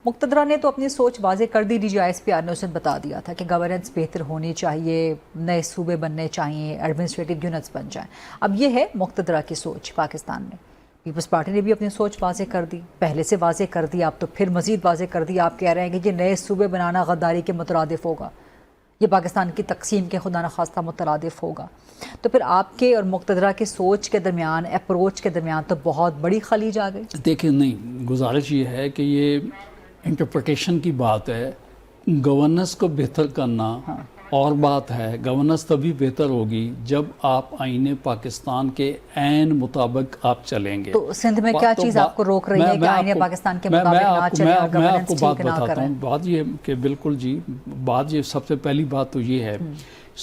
मुक़्तदरा ने तो अपनी सोच वाज़े कर दी। DGISP ने उसने बता दिया था कि गवर्नेंस बेहतर होनी चाहिए, नए सूबे बनने चाहिए, एडमिनिस्ट्रेटिव यूनिट्स बन जाएं। अब ये है मुक़्तदरा की सोच पाकिस्तान में। पीपल्स पार्टी ने भी अपनी सोच वाज़े कर दी, पहले से वाज़े कर दी, आप तो फिर मज़ीद वाज़े कर दी। आप कह रहे हैं कि ये नए सूबे बनाना गद्दारी के मुतरादिफ होगा, ये पाकिस्तान की तकसीम के खुदा न खास्ता मुतरादिफ होगा। तो फिर आपके और मुक़्तदरा की सोच के दरमियान, अप्रोच के दरमियान तो बहुत बड़ी खलीज आ गई। देखिए, नहीं, गुजारिश ये है कि ये इंटरप्रिटेशन की बात है। गवर्नेंस को बेहतर करना और बात है। गवर्नेंस तभी बेहतर होगी जब आप आईने पाकिस्तान के ऐन मुताबिक आप चलेंगे। तो सिंध में क्या चीज़ आपको रोक रही है कि आईने पाकिस्तान के मुताबिक ना चले और गवर्नेंस ठीक ना करें? मैं आपको बात बताता हूँ। बात ये कि बिल्कुल जी, बात ये सबसे पहली बात तो ये है,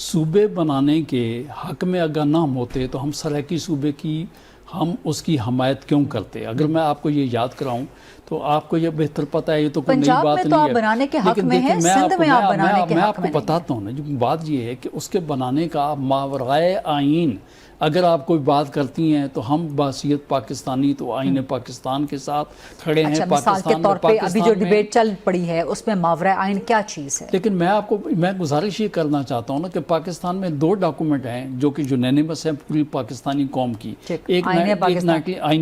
सूबे बनाने के हक में अगर ना हम होते तो हम सराकी सूबे की हम उसकी हमायत क्यों करते? अगर मैं आपको ये याद कराऊं तो आपको ये बेहतर पता है, ये तो कोई नई बात नहीं है। बनाने के हक में है, सिंध में आप बनाने के हक में नहीं। मैं आपको बताता हूँ ना, जो बात ये है कि उसके बनाने का मावराए आइन अगर आप कोई बात करती हैं तो हम बासियत पाकिस्तानी तो आईने पाकिस्तान के साथ खड़े हैं। मिसाल के तौर पे अभी जो डिबेट चल पड़ी है उसमें मावरा आइन क्या चीज़ है? लेकिन मैं गुजारिश ये करना चाहता हूँ ना कि पाकिस्तान में दो डॉक्यूमेंट हैं जो कि यूनैनिमस हैं पूरी पाकिस्तानी कौम की। एक आईने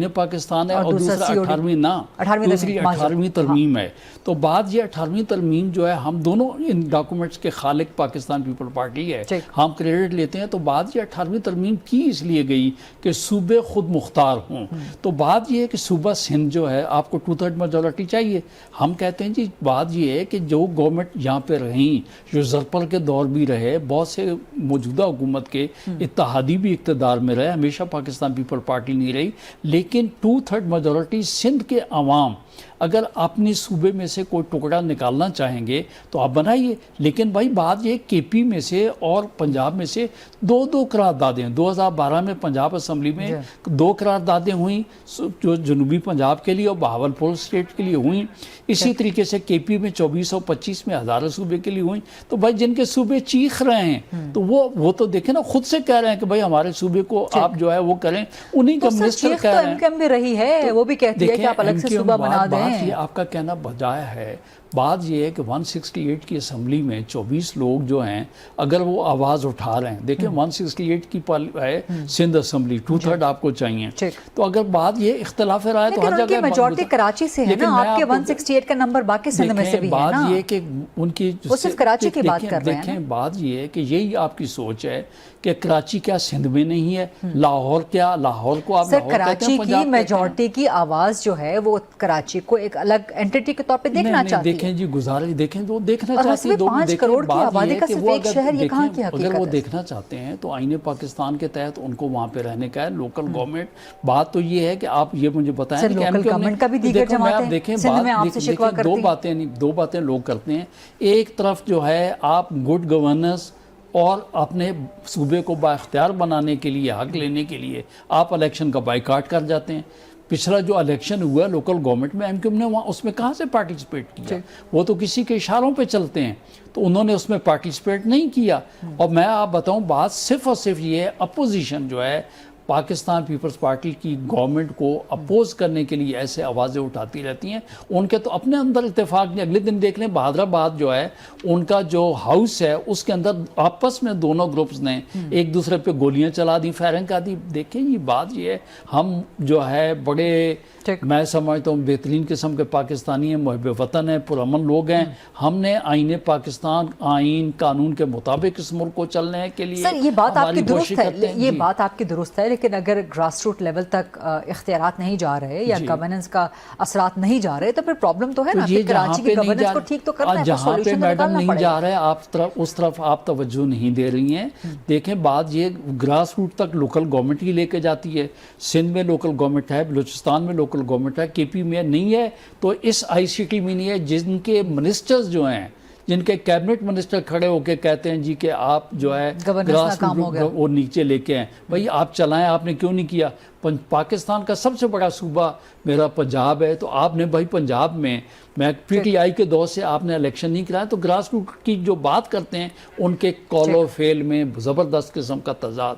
पाकिस्तान है और दूसरा 18वीं तरमीम है। तो बात ये 18वीं तरमीम जो है, हम दोनों इन डॉक्यूमेंट्स के खालिक पाकिस्तान पीपल पार्टी है, हम क्रेडिट लेते हैं। तो बात ये 18वीं तरमीम की इसलिए गई कि सूबे खुद मुख्तार हों। तो बात ये है कि सूबा सिंध जो है आपको 2/3 मेजॉरिटी चाहिए। हम कहते हैं जी, बात ये है कि जो गवर्नमेंट यहाँ पे रही, जो ज़रपर के दौर भी रहे, बहुत से मौजूदा हुकूमत के इत्तेहादी भी इक़्तिदार में रहे, हमेशा पाकिस्तान पीपल पार्टी नहीं रही, लेकिन 2/3 मेजॉरिटी सिंध के अवाम अगर अपने सूबे में से कोई टुकड़ा निकालना चाहेंगे तो आप बनाइए। लेकिन भाई बात ये KP में से और पंजाब में से दो करारदादें 2012 में पंजाब असम्बली में 2 करारदादें हुई, जो जनूबी पंजाब के लिए और बहावलपुर स्टेट के लिए हुई। इसी तरीके से KP में 24 और 25 में हज़ारों सूबे के लिए हुई। तो भाई जिनके सूबे चीख रहे हैं तो वो तो देखें ना, खुद से कह रहे हैं कि भाई हमारे सूबे को आप जो है वो करें। उन्हीं का मिनिस्टर कह रहे हैं, भी रही है, वो भी कहती है कि आप अलग से सूबा बना दें। ये आपका कहना बजाय है। बात ये है कि 168 की असम्बली में 24 लोग जो हैं अगर वो आवाज़ उठा रहे हैं, देखिए 168 की है सिंध असम्बली, 2/3 आपको चाहिए। तो अगर बात ये इख्तिलाफ राय तो हर जगह मेजॉरिटी कराची से है ना, आपके 168 का नंबर बाकी सिंध में से भी है ना। बात ये कि उनकी वो सिर्फ कराची की बात कर रहे हैं। देखें, बात ये है कि यही आपकी सोच है कि कराची क्या सिंध में नहीं है, लाहौर क्या, लाहौर को आप कराची की मेजॉरिटी की आवाज़ जो है वो कराची को एक अलग एंटिटी के तौर पे देखना चाहती है। देखें जी, गुजारिश देखें, तो देखना चाहते हैं 5 करोड़ की आबादी का सिर्फ एक शहर, ये कहाँ की हकीकत है? अगर वो देखना चाहते हैं तो आईने पाकिस्तान के तहत उनको वहाँ पे रहने का है, लोकल गवर्नमेंट। बात तो ये है कि आप ये मुझे बताएं कि लोकल गवर्नमेंट का भी दीगर जमातें देखें, दो बातें लोग करते हैं। एक तरफ जो है आप गुड गवर्नेंस और अपने सूबे को बाइख्तियार बनाने के लिए, हक लेने के लिए आप इलेक्शन का बाइकाट कर जाते हैं। पिछला जो इलेक्शन हुआ लोकल गवर्नमेंट में, MQM ने वहाँ उसमें कहाँ से पार्टिसिपेट किया? वो तो किसी के इशारों पे चलते हैं, तो उन्होंने उसमें पार्टिसिपेट नहीं किया। और मैं आप बताऊं, बात सिर्फ और सिर्फ ये है, अपोजिशन जो है पाकिस्तान पीपल्स पार्टी की गवर्नमेंट को अपोज करने के लिए ऐसे आवाज़ें उठाती रहती हैं। उनके तो अपने अंदर इत्तेफाक नहीं। अगले दिन देख लें, बहादराबाद जो है उनका जो हाउस है उसके अंदर आपस में दोनों ग्रुप्स ने एक दूसरे पे गोलियां चला दी, फायरिंग कर दी। देखिए, ये बात ये है, हम जो है बड़े, मैं समझता हूँ बेहतरीन किस्म के पाकिस्तानी हैं, मुहब्बे वतन हैं, पुरअमन लोग हैं। हमने आईने पाकिस्तान, आइन कानून के मुताबिक इस मुल्क को चलने के लिए सर, ये बात आपकी दुरुस्त है, ये बात आपकी दुरुस्त है। लेकिन अगर ग्रास रूट लेवल तक इख्तियारात नहीं जा रहे या गवर्नेंस का असरात नहीं जा रहे तो फिर प्रॉब्लम तो है ना। कराची की गवर्नेंस को ठीक तो करना है, जहाँ पे मैडम नहीं जा रहे आप उस तरफ आप तवज्जो नहीं दे रही हैं। देखें, बात ये ग्रास रूट तक लोकल गवर्नमेंट ही लेके जाती है। सिंध में लोकल गवर्नमेंट है, बलूचिस्तान में लोकल गवर्नमेंट है, KP में नहीं है, तो इस ICT में नहीं है। जिनके मिनिस्टर्स जो हैं, जिनके कैबिनेट मिनिस्टर खड़े होकर कहते हैं जी कि आप जो है ग्रास वो नीचे लेके आए, भाई आप चलाएं, आपने क्यों नहीं किया? पाकिस्तान का सबसे बड़ा सूबा मेरा पंजाब है, तो आपने भाई पंजाब में PTI के दौर से आपने इलेक्शन नहीं कराया। तो ग्रास रूट की जो बात करते हैं उनके कॉलो फेल में ज़बरदस्त किस्म का तजाद।